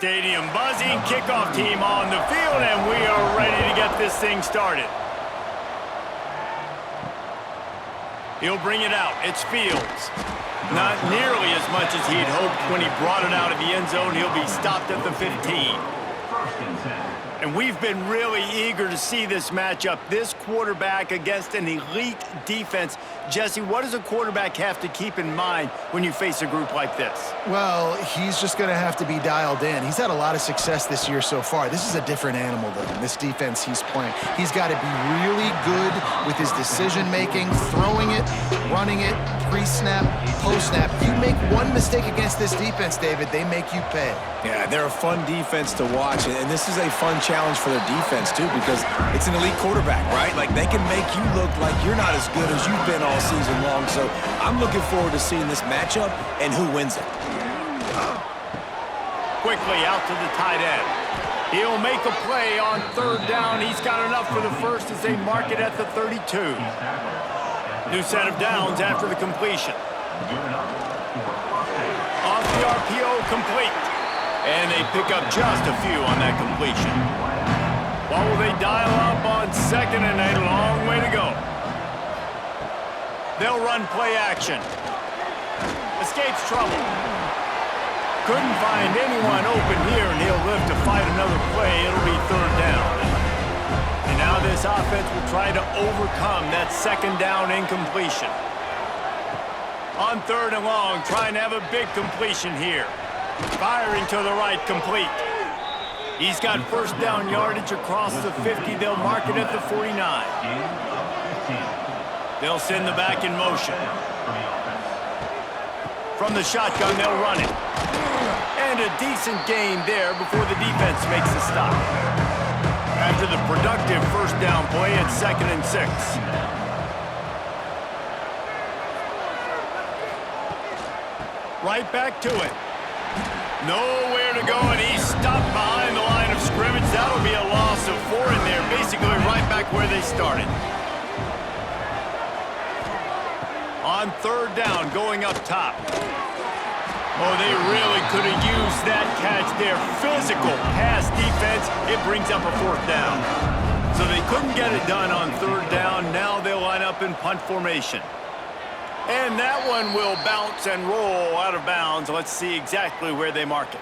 Stadium buzzing, kickoff team on the field, and we are ready to get this thing started. He'll bring it out. It's Fields. Not nearly as much as he'd hoped when he brought it out of the end zone. He'll be stopped at the 15. And we've been really eager to see this matchup. This quarterback against an elite defense. Jesse, what does a quarterback have to keep in mind when you face a group like this? Well, he's just going to have to be dialed in. He's had a lot of success this year so far. This is a different animal, though, in this defense he's playing. He's got to be really good with his decision-making, throwing it, running it, pre-snap, post-snap. If you make one mistake against this defense, David, they make you pay. Yeah, they're a fun defense to watch, and this is a fun challenge for their defense, too, because it's an elite quarterback, right? Like, they can make you look like you're not as good as you've been all season long, so I'm looking forward to seeing this matchup and who wins it. Quickly out to the tight end. He'll make a play on third down. He's got enough for the first as they mark it at the 32. New set of downs after the completion. Off the RPO, complete. And they pick up just a few on that completion. What will they dial up on second and a long way to go? They'll run play action. Escapes trouble. Couldn't find anyone open here, and he'll live to fight another play. It'll be third down. And now this offense will try to overcome that second down incompletion. On third and long, trying to have a big completion here. Firing to the right, complete. He's got first down yardage across the 50. They'll mark it at the 49. They'll send the back in motion. From the shotgun, they'll run it. And a decent gain there before the defense makes a stop. After the productive first down play, it's 2nd and 6. Right back to it. Nowhere to go, and he's stopped behind the line of scrimmage. That'll be a loss of 4 in there, basically right back where they started. On third down, going up top. Oh, they really could have used that catch there. Physical pass defense, it brings up a 4th down. So they couldn't get it done on third down. Now they'll line up in punt formation. And that one will bounce and roll out of bounds. Let's see exactly where they mark it.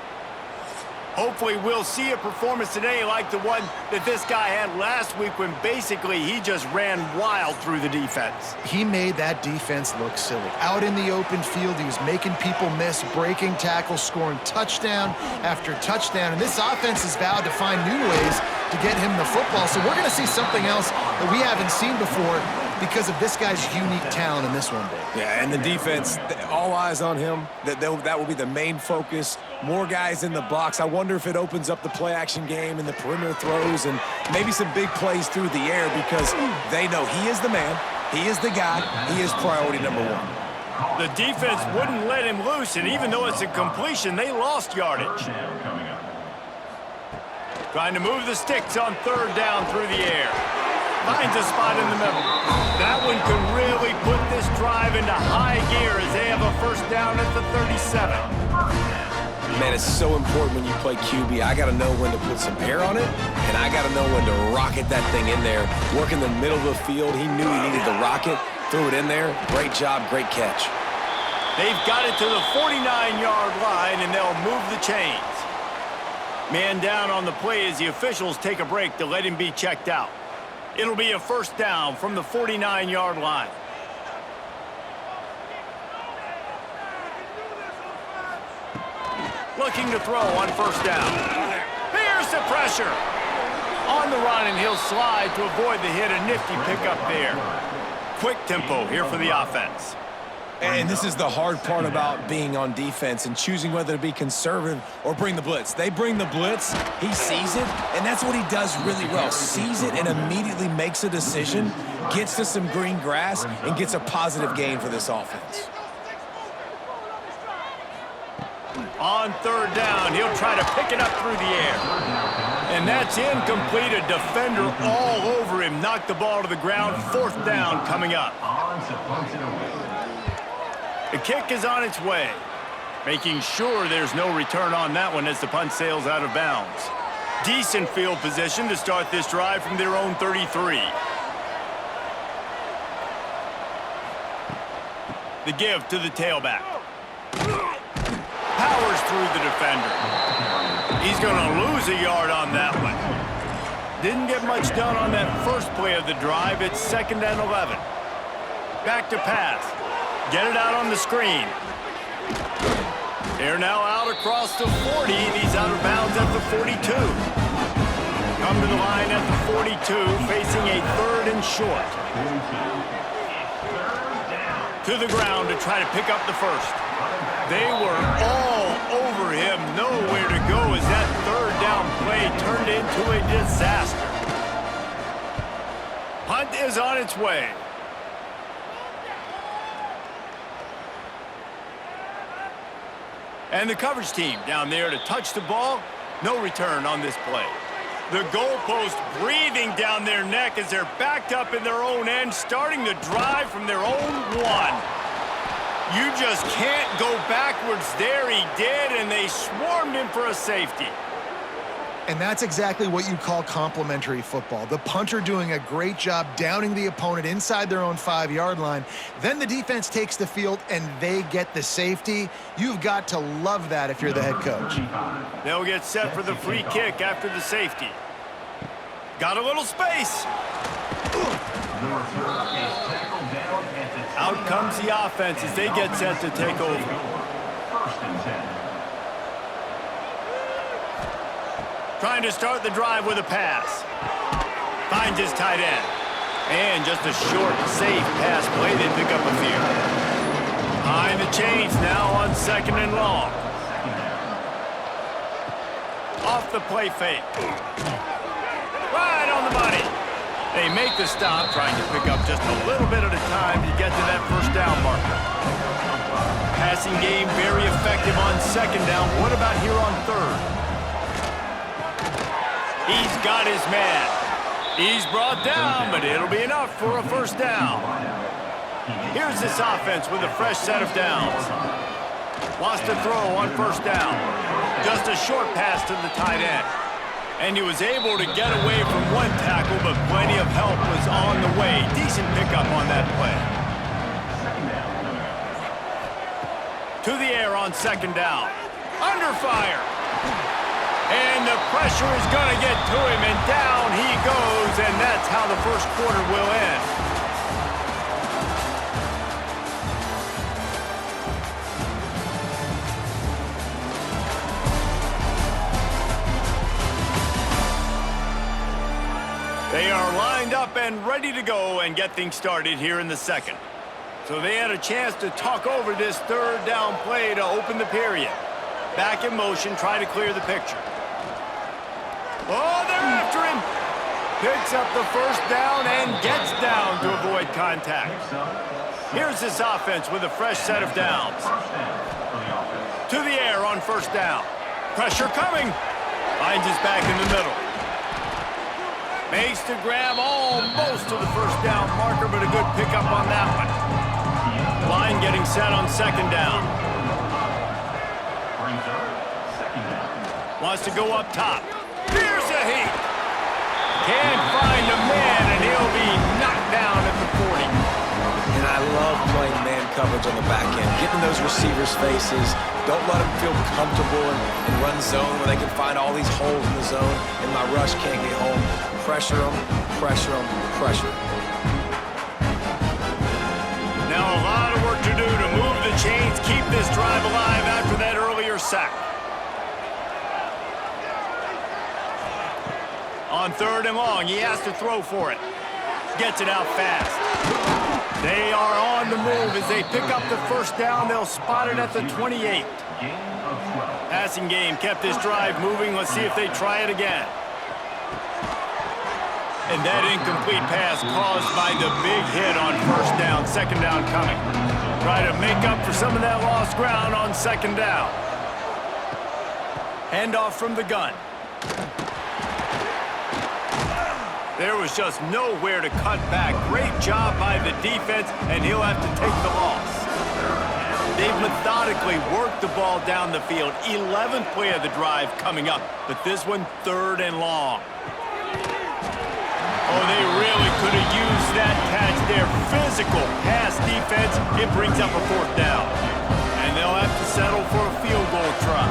Hopefully we'll see a performance today like the one that this guy had last week when basically he just ran wild through the defense. He made that defense look silly. Out in the open field, he was making people miss, breaking tackles, scoring touchdown after touchdown. And this offense has vowed to find new ways to get him the football. So we're going to see something else that we haven't seen before because of this guy's unique talent in this one, Dave. Yeah, and the defense, all eyes on him. That will be the main focus. More guys in the box. I wonder if it opens up the play-action game and the perimeter throws and maybe some big plays through the air because they know he is the man, he is the guy, he is priority number 1. The defense wouldn't let him loose, and even though it's a completion, they lost yardage. Trying to move the sticks on third down through the air. Finds a spot in the middle. That one could really put this drive into high gear as they have a first down at the 37. Man, it's so important when you play QB. I got to know when to put some air on it, and I got to know when to rocket that thing in there. Work in the middle of the field. He knew he needed to rocket. Threw it in there. Great job, great catch. They've got it to the 49-yard line, and they'll move the chains. Man down on the play as the officials take a break to let him be checked out. It'll be a first down from the 49-yard line. Looking to throw on first down. Here's the pressure. On the run, and he'll slide to avoid the hit. A nifty pickup there. Quick tempo here for the offense. And this is the hard part about being on defense and choosing whether to be conservative or bring the blitz. They bring the blitz, he sees it, and that's what he does really well. Sees it and immediately makes a decision, gets to some green grass, and gets a positive gain for this offense. On third down, he'll try to pick it up through the air. And that's incomplete. A defender all over him. Knocked the ball to the ground. Fourth down coming up. The kick is on its way. making sure there's no return on that one as the punt sails out of bounds. Decent field position to start this drive from their own 33. The give to the tailback. Powers through the defender. He's going to lose a yard on that one. Didn't get much done on that first play of the drive. It's 2nd and 11. Back to pass. Get it out on the screen. They're now out across the 40, and he's out of bounds at the 42. Come to the line at the 42, facing a 3rd and short. To the ground to try to pick up the first. They were all over him, nowhere to go as that 3rd down play turned into a disaster. Punt is on its way. And the coverage team down there to touch the ball. No return on this play. The goalpost breathing down their neck as they're backed up in their own end, starting the drive from their own 1. You just can't go backwards there. He did, and they swarmed him for a safety. And that's exactly what you call complementary football. The punter doing a great job downing the opponent inside their own 5-yard line. Then the defense takes the field, and they get the safety. You've got to love that if you're the head coach. They'll get set for the free kick after the safety. Got a little space. Out comes the offense as they get set to take over. Trying to start the drive with a pass. Finds his tight end. And just a short, safe pass play. They pick up a few. Behind the chains now on 2nd and long. Off the play fake. Right on the money. They make the stop, trying to pick up just a little bit at a time to get to that 1st down marker. Passing game very effective on 2nd down. What about here on 3rd? He's got his man. He's brought down, but it'll be enough for a 1st down. Here's this offense with a fresh set of downs. Wants to throw on 1st down. Just a short pass to the tight end. And he was able to get away from one tackle, but plenty of help was on the way. Decent pickup on that play. To the air on 2nd down. Under fire. And the pressure is going to get to him, and down he goes, and that's how the 1st quarter will end. They are lined up and ready to go and get things started here in the 2nd. So they had a chance to talk over this 3rd down play to open the period. Back in motion, try to clear the picture. Oh, they're after him. Picks up the 1st down and gets down to avoid contact. Here's this offense with a fresh set of downs. To the air on 1st down. Pressure coming. Finds his back in the middle. Makes the grab almost to the 1st down marker, but a good pickup on that one. Line getting set on 2nd down. Wants to go up top. Here's a heat. Can't find a man, and he'll be knocked down at the 40. And I love playing man coverage on the back end, getting those receivers' faces. Don't let them feel comfortable and run zone where they can find all these holes in the zone, and my rush can't get home. Pressure them, pressure them, pressure. Now a lot of work to do to move the chains, keep this drive alive after that earlier sack. On 3rd and long, he has to throw for it. Gets it out fast. They are on the move as they pick up the 1st down. They'll spot it at the 28. Passing game kept this drive moving. Let's see if they try it again. And that incomplete pass caused by the big hit on 1st down. 2nd down coming. Try to make up for some of that lost ground on 2nd down. Handoff from the gun. There was just nowhere to cut back. Great job by the defense, and he'll have to take the loss. They've methodically worked the ball down the field. 11th play of the drive coming up, but this one 3rd and long. Oh, they really could have used that catch there. Physical pass defense. It brings up a 4th down. And they'll have to settle for a field goal try.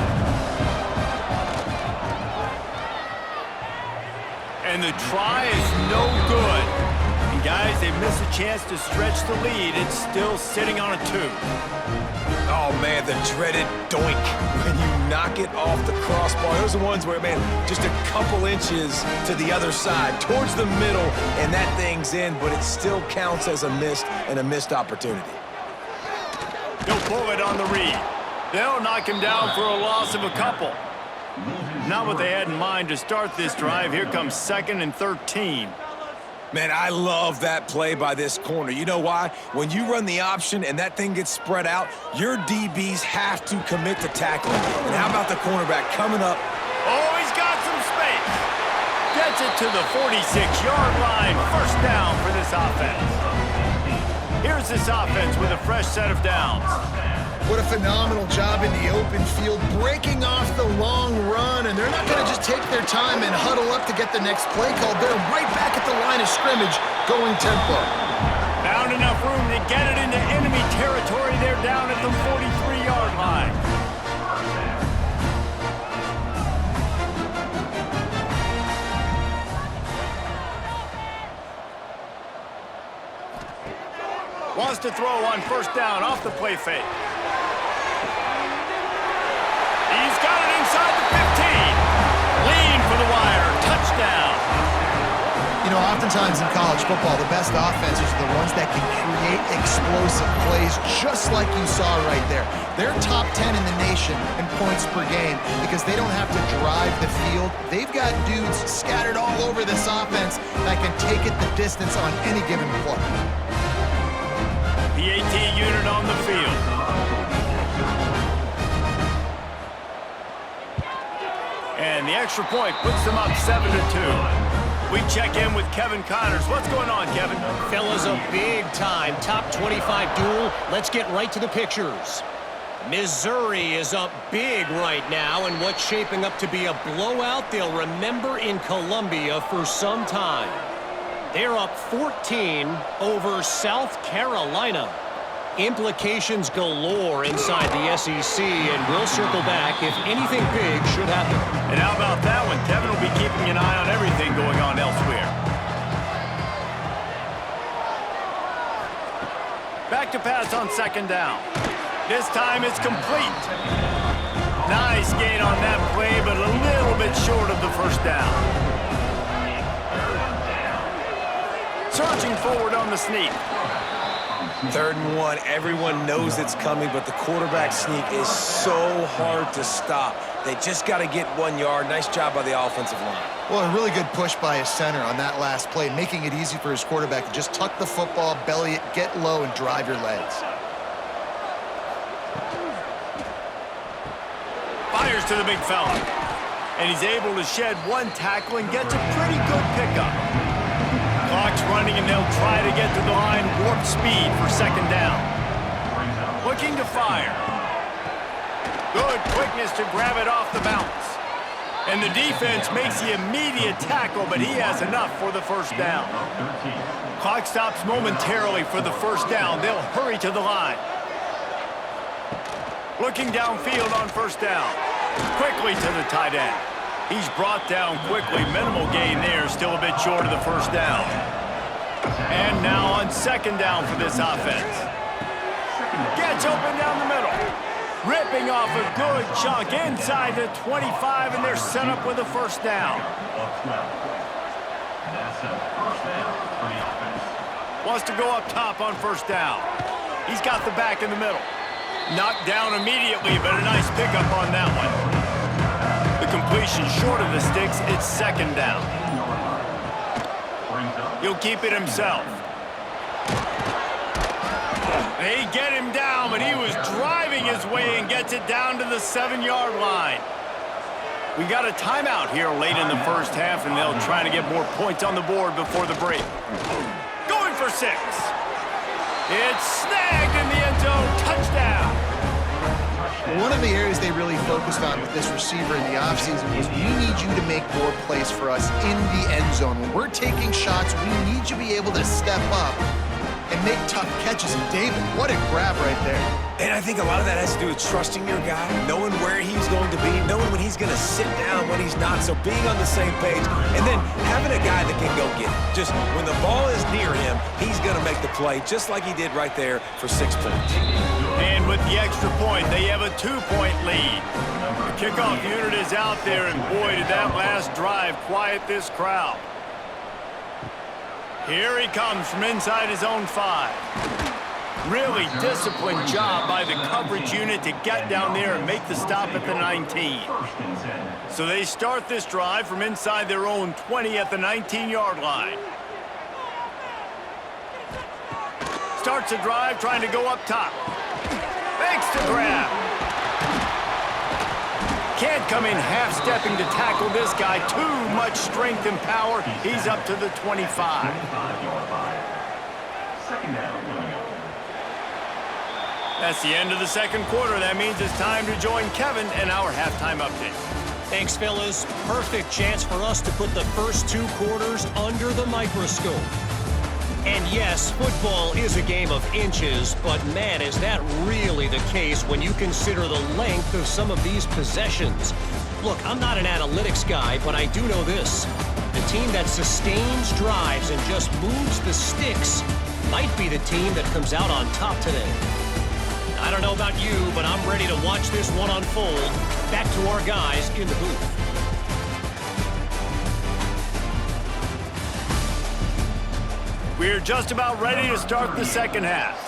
And the try is no good. And guys, they miss a chance to stretch the lead. It's still sitting on a 2. Oh, man, the dreaded doink when you knock it off the crossbar. Those are the ones where, man, just a couple inches to the other side, towards the middle, and that thing's in, but it still counts as a missed opportunity. He'll pull it on the read. They'll knock him down for a loss of a couple. Not what they had in mind to start this drive. Here comes 2nd and 13. Man, I love that play by this corner. You know why? When you run the option and that thing gets spread out, your DBs have to commit to tackling. And how about the cornerback coming up? Oh, he's got some space. Gets it to the 46-yard line. 1st down for this offense. Here's this offense with a fresh set of downs. What a phenomenal job in the open field, breaking off the long run, and they're not going to just take their time and huddle up to get the next play called. They're right back at the line of scrimmage, going tempo. Found enough room to get it into enemy territory. They're down at the 43-yard line. Wants to throw on 1st down off the play fake. He's got it inside the 15. Lean for the wire. Touchdown. You know, oftentimes in college football, the best offenses are the ones that can create explosive plays, just like you saw right there. They're top 10 in the nation in points per game because they don't have to drive the field. They've got dudes scattered all over this offense that can take it the distance on any given play. PAT unit on the field. And the extra point puts them up 7-2. We check in with Kevin Connors. What's going on, Kevin? Fellas, a big-time top 25 duel. Let's get right to the pictures. Missouri is up big right now in what's shaping up to be a blowout they'll remember in Columbia for some time. They're up 14 over South Carolina. Implications galore inside the SEC, and we'll circle back if anything big should happen. And how about that one? Kevin will be keeping an eye on everything going on elsewhere. Back to pass on 2nd down. This time it's complete. Nice gain on that play, but a little bit short of the 1st down. Surging forward on the sneak. 3rd and 1, everyone knows it's coming, but the quarterback sneak is so hard to stop. They just got to get 1 yard. Nice job by the offensive line. Well, a really good push by his center on that last play, making it easy for his quarterback to just tuck the football, belly it, get low, and drive your legs. Fires to the big fella. And he's able to shed 1 tackle and gets a pretty good pickup. Clock's running, and they'll try to get to the line warp speed for 2nd down. Looking to fire. Good quickness to grab it off the bounce. And the defense makes the immediate tackle, but he has enough for the 1st down. Clock stops momentarily for the 1st down. They'll hurry to the line. Looking downfield on 1st down. Quickly to the tight end. He's brought down quickly. Minimal gain there. Still a bit short of the 1st down. And now on 2nd down for this offense. Gets open down the middle. Ripping off a good chunk inside the 25, and they're set up with a 1st down. Wants to go up top on 1st down. He's got the back in the middle. Knocked down immediately, but a nice pickup on that one. The completion short of the sticks. It's 2nd down. He'll keep it himself. They get him down, but he was driving his way and gets it down to the 7-yard line. We got a timeout here late in the 1st half, and they'll try to get more points on the board before the break. Going for 6. It's snagged in the end zone. Touchdown. One of the areas they really focused on with this receiver in the offseason was we need you to make more plays for us in the end zone. When we're taking shots, we need you to be able to step up and make tough catches. And David, what a grab right there. And I think a lot of that has to do with trusting your guy, knowing where he's going to be, knowing when he's going to sit down, when he's not, so being on the same page, and then having a guy that can go get it. Just when the ball is near him, he's going to make the play, just like he did right there for 6 points. And with the extra point, they have a 2-point lead. The kickoff unit is out there, and boy, did that last drive quiet this crowd. Here he comes from inside his own 5. Really disciplined job by the coverage unit to get down there and make the stop at the 19. So they start this drive from inside their own 20 at the 19-yard line. Starts the drive trying to go up top. Makes the grab. Can't come in half-stepping to tackle this guy. Too much strength and power. He's up to the 25. That's the end of the second quarter. That means it's time to join Kevin in our halftime update. Thanks, fellas. Perfect chance for us to put the first 2 quarters under the microscope. And yes, football is a game of inches, but man, is that really the case when you consider the length of some of these possessions. Look, I'm not an analytics guy, but I do know this. The team that sustains drives and just moves the sticks might be the team that comes out on top today. I don't know about you, but I'm ready to watch this one unfold. Back to our guys in the booth. We're just about ready to start the second half.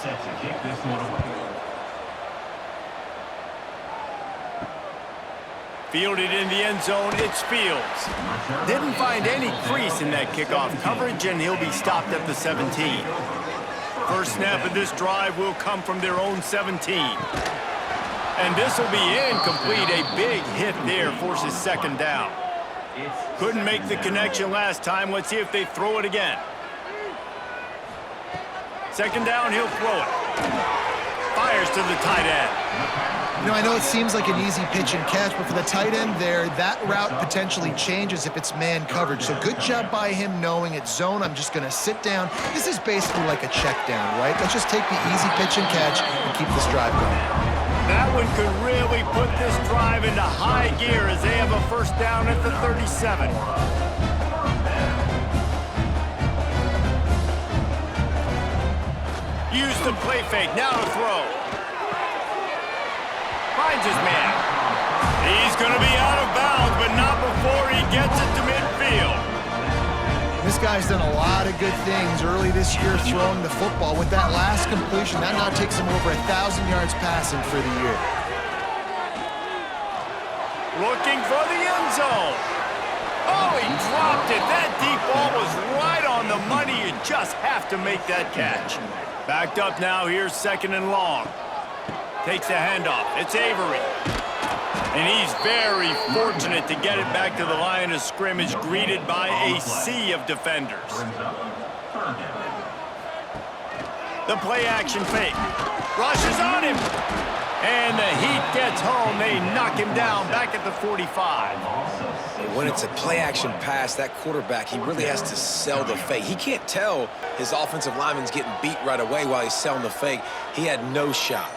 Fielded in the end zone, it's Fields. Didn't find any crease in that kickoff coverage, and he'll be stopped at the 17. First snap of this drive will come from their own 17. And this will be incomplete. A big hit there forces second down. Couldn't make the connection last time. Let's see if they throw it again. Second down, he'll throw it. Fires to the tight end. You know, I know it seems like an easy pitch and catch, but for the tight end there, that route potentially changes if it's man coverage. So good job by him knowing it's zone. I'm just going to sit down. This is basically like a check down, right? Let's just take the easy pitch and catch and keep this drive going. That one could really put this drive into high gear as they have a first down at the 37. Use the play fake, now to throw. Finds his man. He's going to be out of bounds, but not before he gets it to midfield. This guy's done a lot of good things early this year throwing the football. With that last completion, that now takes him over 1,000 yards passing for the year. Looking for the end zone. Oh, he dropped it. That deep ball was right on the money. You just have to make that catch. Backed up now, here's second and long. Takes the handoff. It's Avery. And he's very fortunate to get it back to the line of scrimmage, greeted by a sea of defenders. The play action fake. Rushes on him. And the heat gets home. They knock him down back at the 45. When it's a play-action pass, that quarterback, he really has to sell the fake. He can't tell his offensive lineman's getting beat right away while he's selling the fake. He had no shot.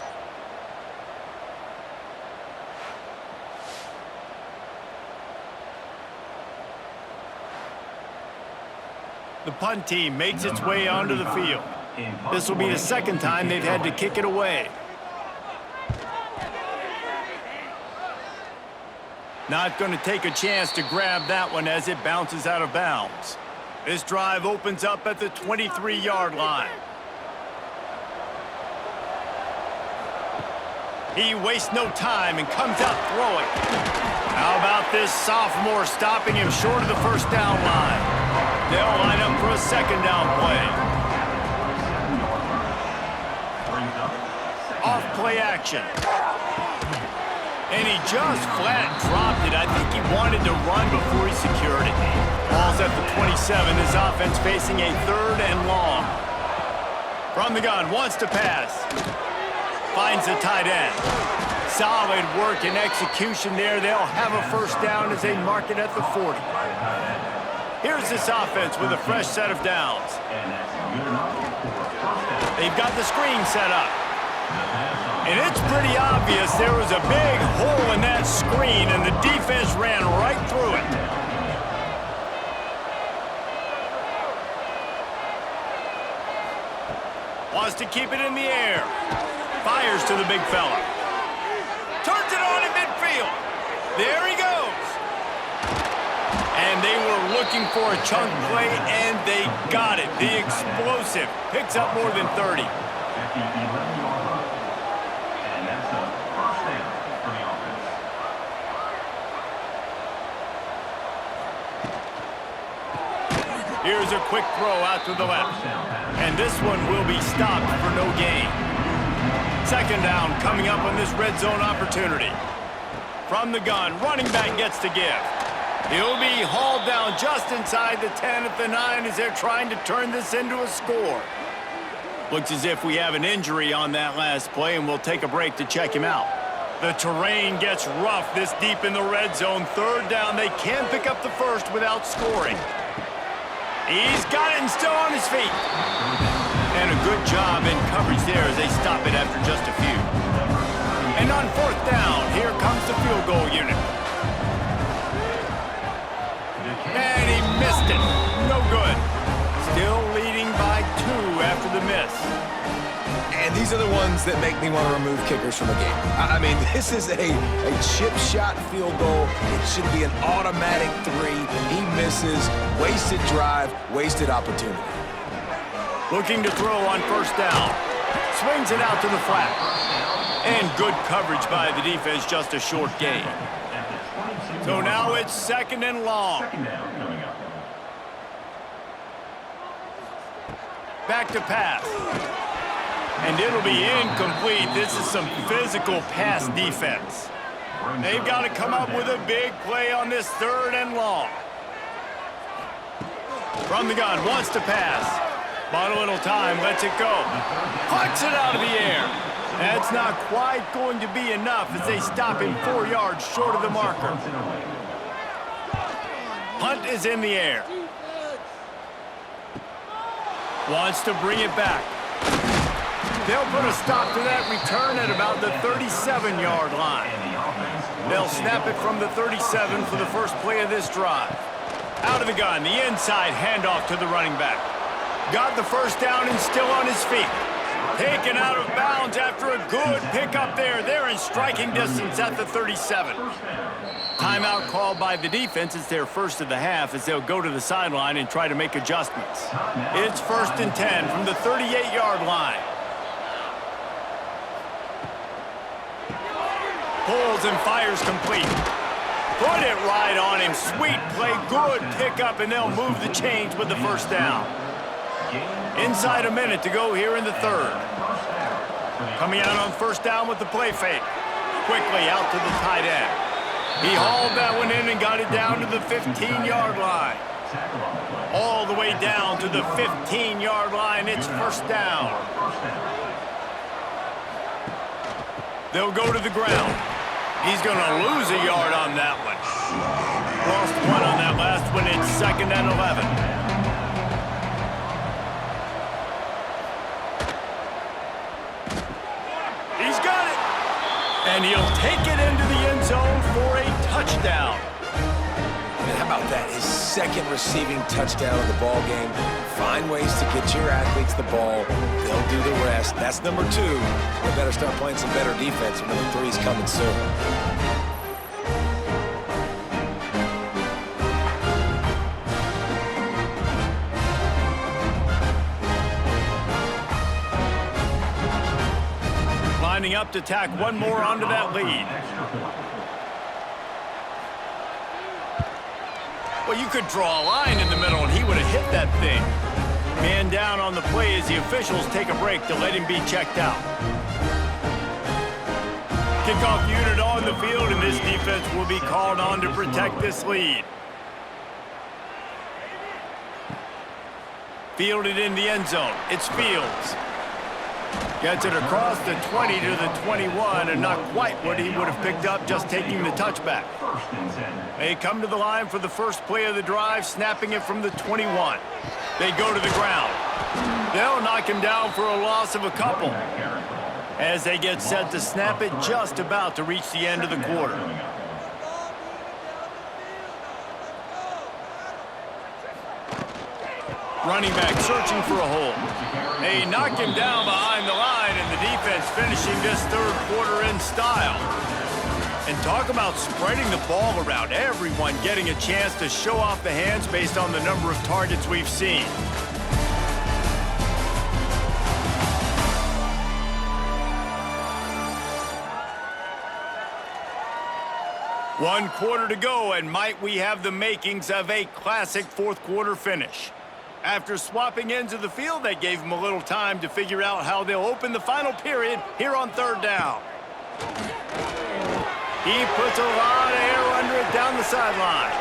The punt team makes its way onto the field. This will be the second time they've had to kick it away. Not going to take a chance to grab that one as it bounces out of bounds. This drive opens up at the 23-yard line. He wastes no time and comes out throwing. How about this sophomore stopping him short of the first down line? They'll line up for a second down play. Off play action. And he just flat dropped it. I think he wanted to run before he secured it. Ball's at the 27. His offense facing a third and long. From the gun, wants to pass. Finds the tight end. Solid work and execution there. They'll have a first down as they mark it at the 40. Here's this offense with a fresh set of downs. They've got the screen set up. And it's pretty obvious there was a big hole in that screen, and the defense ran right through it. Wants to keep it in the air. Fires to the big fella. Turns it on in midfield. There he goes. And they were looking for a chunk play, and they got it. The explosive picks up more than 30. Here's a quick throw out to the left. And this one will be stopped for no gain. Second down coming up on this red zone opportunity. From the gun, running back gets to give. He'll be hauled down just inside the 10 at the 9 as they're trying to turn this into a score. Looks as if we have an injury on that last play, and we'll take a break to check him out. The terrain gets rough this deep in the red zone. Third down, they can pick up the first without scoring. He's got it and still on his feet. And a good job in coverage there as they stop it after just a few. And on fourth down, here comes the field goal unit. And he missed it. No good. Still leading by 2 after the miss. And these are the ones that make me want to remove kickers from the game. I mean, this is a chip shot field goal. It should be an automatic 3. He misses. Wasted drive, wasted opportunity. Looking to throw on first down. Swings it out to the flat. And good coverage by the defense, just a short gain. So now it's second and long. Back to pass. And it'll be incomplete. This is some physical pass defense. They've got to come up with a big play on this third and long. From the gun, wants to pass. Bought a little time, lets it go. Pucks it out of the air. That's not quite going to be enough as they stop him 4 yards short of the marker. Punt is in the air. Wants to bring it back. They'll put a stop to that return at about the 37-yard line. They'll snap it from the 37 for the first play of this drive. Out of the gun, the inside handoff to the running back. Got the first down and still on his feet. Taken out of bounds after a good pickup there. They're in striking distance at the 37. Timeout called by the defense. It's their first of the half as they'll go to the sideline and try to make adjustments. It's 1st and 10 from the 38-yard line. Pulls and fires complete. Put it right on him. Sweet play, good pickup, and they'll move the chains with the first down. Inside a minute to go here in the third. Coming out on first down with the play fake. Quickly out to the tight end. He hauled that one in and got it down to the 15-yard line. All the way down to the 15-yard line. It's first down. They'll go to the ground. He's going to lose a yard on that one. Lost 1 on that last one. It's 2nd and 11. He's got it. And he'll take it into the end zone for a touchdown. And how about that? His 2nd receiving touchdown of the ball game. Find ways to get your athletes the ball. They'll do the rest. That's number 2. They better start playing some better defense. And number 3 is coming soon. Lining up to tack one more onto that lead. Well, you could draw a line in the middle and he would have hit that thing. Man down on the play as the officials take a break to let him be checked out. Kickoff unit on the field, and this defense will be called on to protect this lead. Fielded in the end zone. It's Fields. Gets it across the 20 to the 21, and not quite what he would have picked up just taking the touchback. They come to the line for the first play of the drive, snapping it from the 21. They go to the ground. They'll knock him down for a loss of a couple as they get set to snap it just about to reach the end of the quarter. Running back searching for a hole. They knock him down behind the line, and the defense finishing this third quarter in style. And talk about spreading the ball around. Everyone getting a chance to show off the hands based on the number of targets we've seen. One quarter to go, and might we have the makings of a classic fourth quarter finish. After swapping ends of the field, that gave them a little time to figure out how they'll open the final period here on third down. He puts a lot of air under it down the sideline.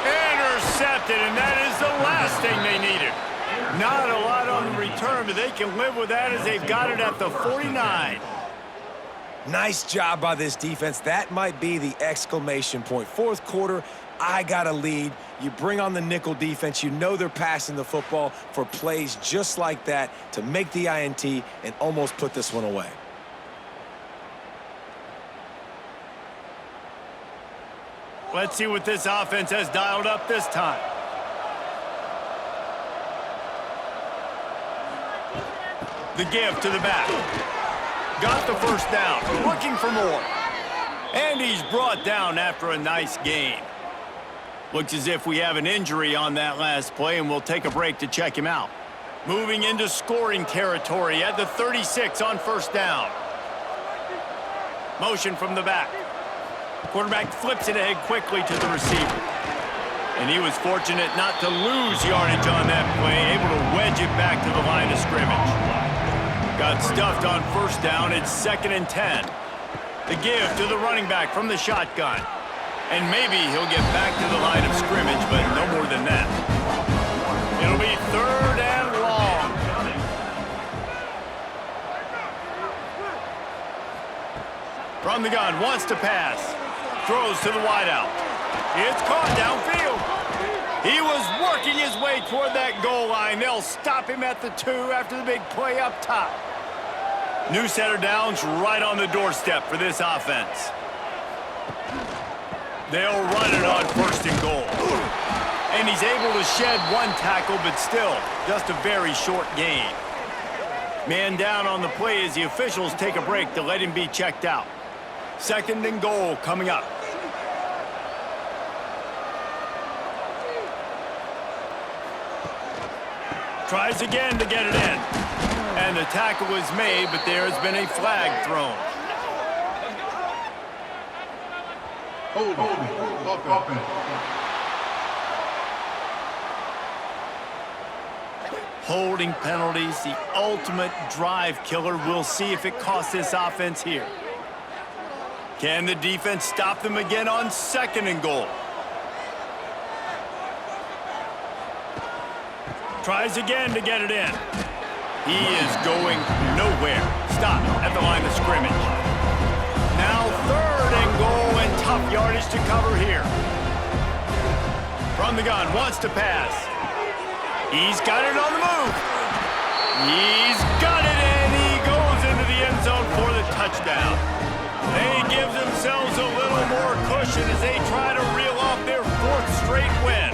Intercepted, and that is the last thing they needed. Not a lot on the return, but they can live with that as they've got it at the 49. Nice job by this defense. That might be the exclamation point. Fourth quarter, I got a lead. You bring on the nickel defense. You know they're passing the football for plays just like that to make the INT and almost put this one away. Let's see what this offense has dialed up this time. The give to the back. Got the first down, looking for more. And he's brought down after a nice gain. Looks as if we have an injury on that last play, and we'll take a break to check him out. Moving into scoring territory at the 36 on first down. Motion from the back. Quarterback flips it ahead quickly to the receiver. And he was fortunate not to lose yardage on that play, able to wedge it back to the line of scrimmage. Got stuffed on first down. It's 2nd and 10. The give to the running back from the shotgun. And maybe he'll get back to the line of scrimmage, but no more than that. It'll be 3rd and long. From the gun, wants to pass. Throws to the wideout. It's caught downfield. He was working his way toward that goal line. They'll stop him at the 2 after the big play up top. New set of downs right on the doorstep for this offense. They'll run it on 1st and goal. And he's able to shed one tackle, but still, just a very short gain. Man down on the play as the officials take a break to let him be checked out. 2nd and goal coming up. Tries again to get it in. And the tackle is made, but there has been a flag thrown. Holding penalties, the ultimate drive killer. We'll see if it costs this offense here. Can the defense stop them again on 2nd and goal? Tries again to get it in. He is going nowhere. Stop at the line of scrimmage. Now 3rd and goal, and tough yardage to cover here. From the gun, wants to pass. He's got it on the move. He's got it, and he goes into the end zone for the touchdown. They give themselves a little more cushion as they try to reel off their 4th straight win.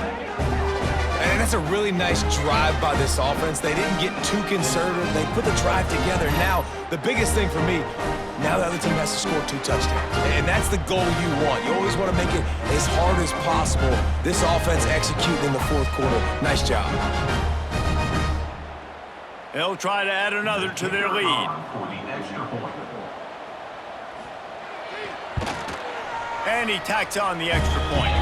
And that's a really nice drive by this offense. They didn't get too conservative. They put the drive together. Now, the biggest thing for me, now the other team has to score 2 touchdowns. And that's the goal you want. You always want to make it as hard as possible. This offense executing in the 4th quarter. Nice job. They'll try to add another to their lead. And he tacks on the extra point.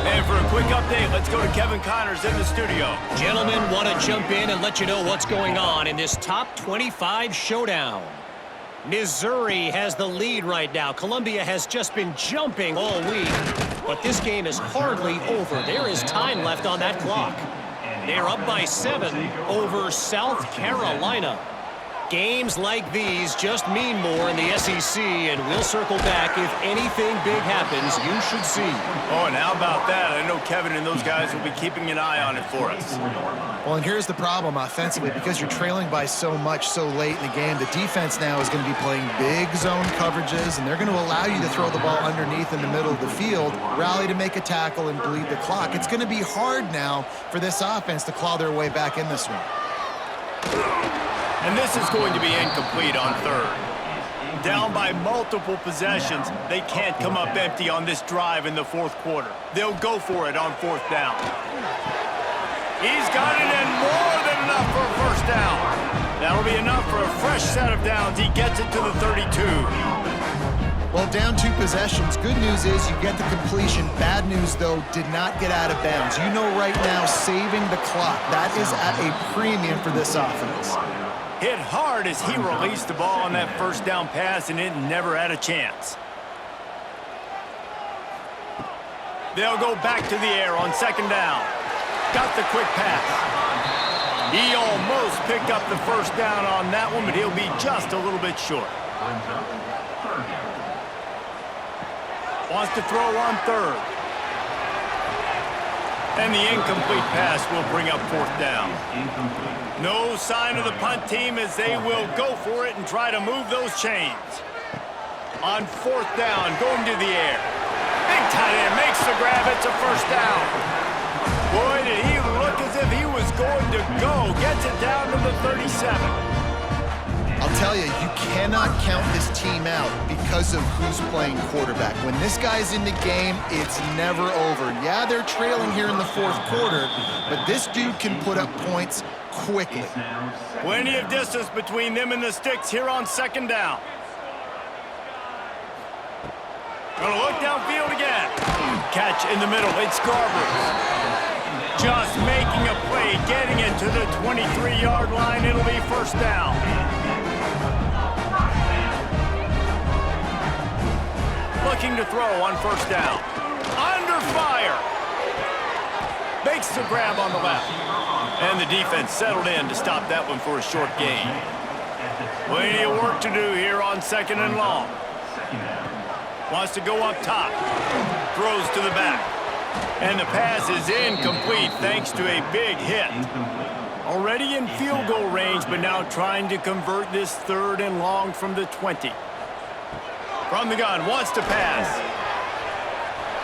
And for a quick update, let's go to Kevin Connors in the studio. Gentlemen, want to jump in and let you know what's going on in this top 25 showdown. Missouri has the lead right now. Columbia has just been jumping all week, but this game is hardly over. There is time left on that clock. They're up by 7 over South Carolina. Games like these just mean more in the SEC, and we'll circle back if anything big happens you should see. Oh, and how about that? I know Kevin and those guys will be keeping an eye on it for us. Well, and here's the problem offensively. Because you're trailing by so much so late in the game, the defense now is going to be playing big zone coverages, and they're going to allow you to throw the ball underneath in the middle of the field, rally to make a tackle, and bleed the clock. It's going to be hard now for this offense to claw their way back in this one. And this is going to be incomplete on third. Down by multiple possessions, they can't come up empty on this drive in the fourth quarter. They'll go for it on fourth down. He's got it, and more than enough for a first down. That'll be enough for a fresh set of downs. He gets it to the 32. Well, down 2 possessions. Good news is you get the completion. Bad news, though, did not get out of bounds. You know right now, saving the clock, that is at a premium for this offense. Hit hard as he released the ball on that first down pass, and it never had a chance. They'll go back to the air on second down. Got the quick pass. He almost picked up the first down on that one, but he'll be just a little bit short. Wants to throw on third. And the incomplete pass will bring up fourth down. No sign of the punt team as they will go for it and try to move those chains. On fourth down, going to the air. Big tight end makes the grab. It's a first down. Boy, did he look as if he was going to go. Gets it down to the 37. I'll tell you, you cannot count this team out because of who's playing quarterback. When this guy's in the game, it's never over. Yeah, they're trailing here in the fourth quarter, but this dude can put up points quickly. Plenty of distance between them and the sticks here on second down. Gonna look downfield again. Catch in the middle. It's Scarborough. Just making a play, getting it to the 23-yard line. It'll be first down. Looking to throw on first down. Under fire. Makes the grab on the left. And the defense settled in to stop that one for a short gain. Plenty of work to do here on second and long. Wants to go up top. Throws to the back. And the pass is incomplete thanks to a big hit. Already in field goal range, but now trying to convert this third and long from the 20. From the gun, wants to pass.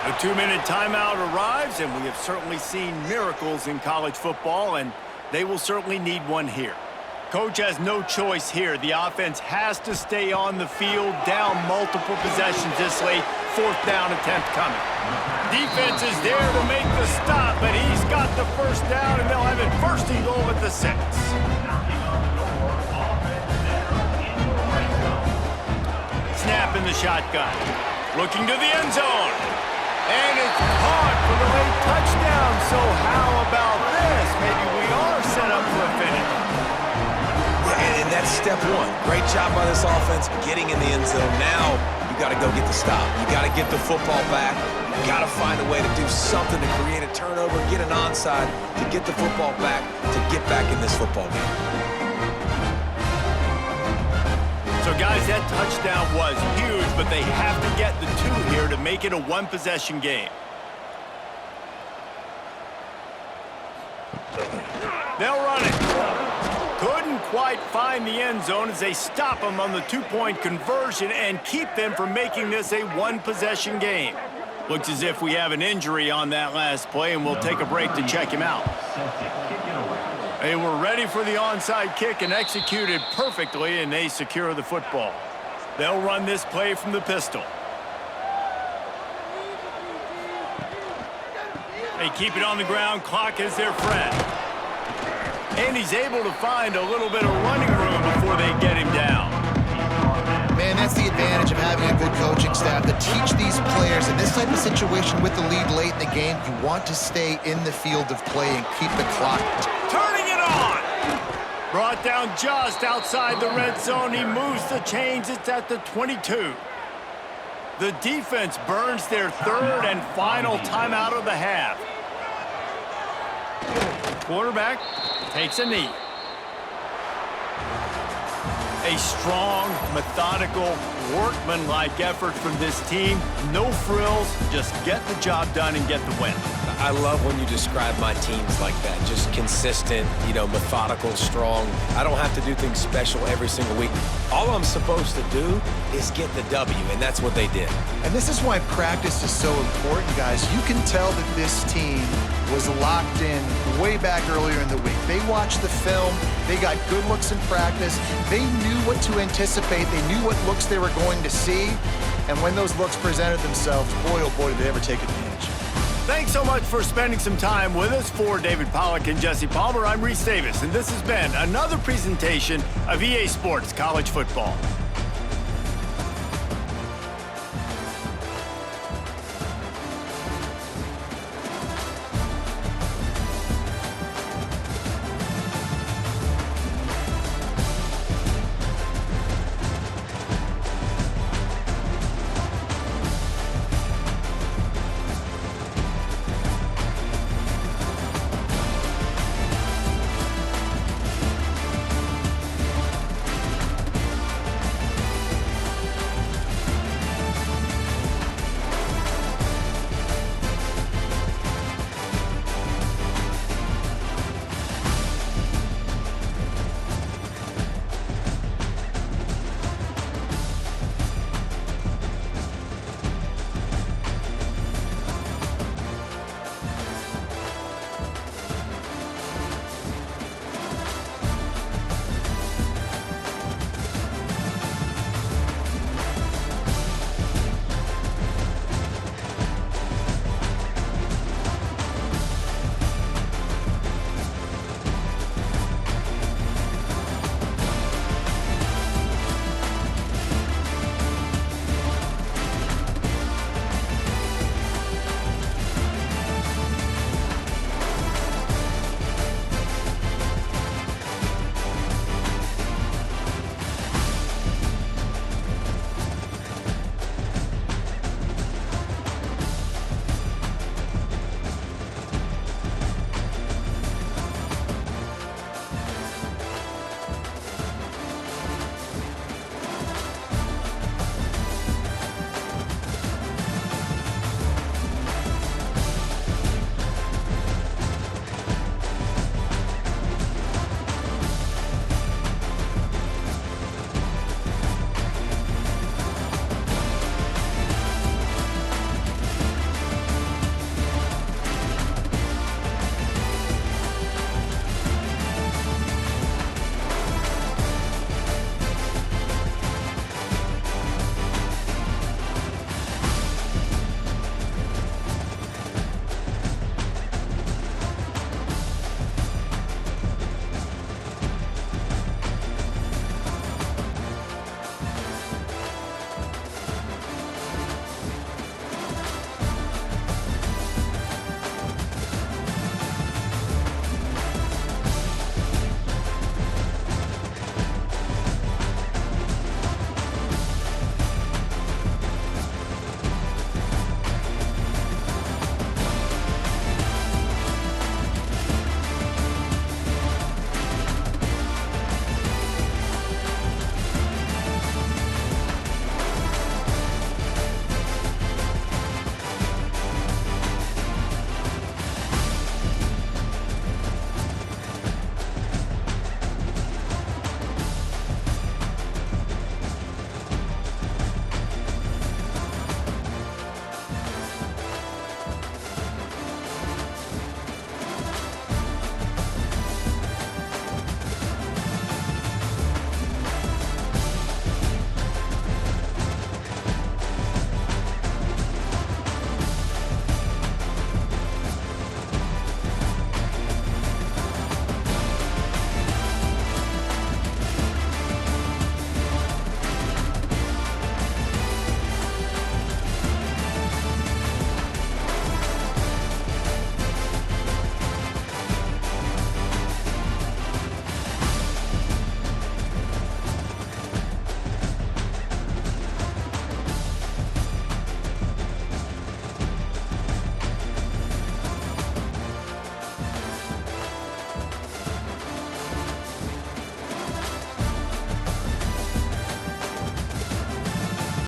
A 2-minute timeout arrives, and we have certainly seen miracles in college football, and they will certainly need one here. Coach has no choice here. The offense has to stay on the field, down multiple possessions this late. Fourth down attempt coming. Defense is there to make the stop, but he's got the first down, and they'll have it first and goal at the 6. Snap in the shotgun. Looking to the end zone. And it's caught for the late touchdown. So how about this? Maybe we are set up for a finish. And that's step one. Great job by this offense getting in the end zone. Now you got to go get the stop. You got to get the football back. You got to find a way to do something to create a turnover, get an onside, to get the football back, to get back in this football game. So, guys, that touchdown was huge, but they have to get the 2 here to make it a one-possession game. They'll run it. Couldn't quite find the end zone as they stop them on the 2-point conversion and keep them from making this a one-possession game. Looks as if we have an injury on that last play, and we'll take a break to check him out. They were ready for the onside kick and executed perfectly, and they secure the football. They'll run this play from the pistol. They keep it on the ground. Clock is their friend. And he's able to find a little bit of running room before they get him down. Man, that's the advantage of having a good coaching staff to teach these players in this type of situation with the lead late in the game. You want to stay in the field of play and keep the clock. Turning it on. Brought down just outside the red zone. He moves the chains. It's at the 22. The defense burns their third and final timeout of the half. Quarterback takes a knee. A strong, methodical, workmanlike effort from this team. No frills, just get the job done and get the win. I love when you describe my teams like that. Just consistent, methodical, strong. I don't have to do things special every single week. All I'm supposed to do is get the W, and that's what they did. And this is why practice is so important, guys. You can tell that this team was locked in way back earlier in the week. They watched the film. They got good looks in practice. They knew what to anticipate. They knew what looks they were going to see. And when those looks presented themselves, boy, oh boy, did they ever take advantage. Thanks so much for spending some time with us. For David Pollack and Jesse Palmer, I'm Reese Davis, and this has been another presentation of EA Sports College Football.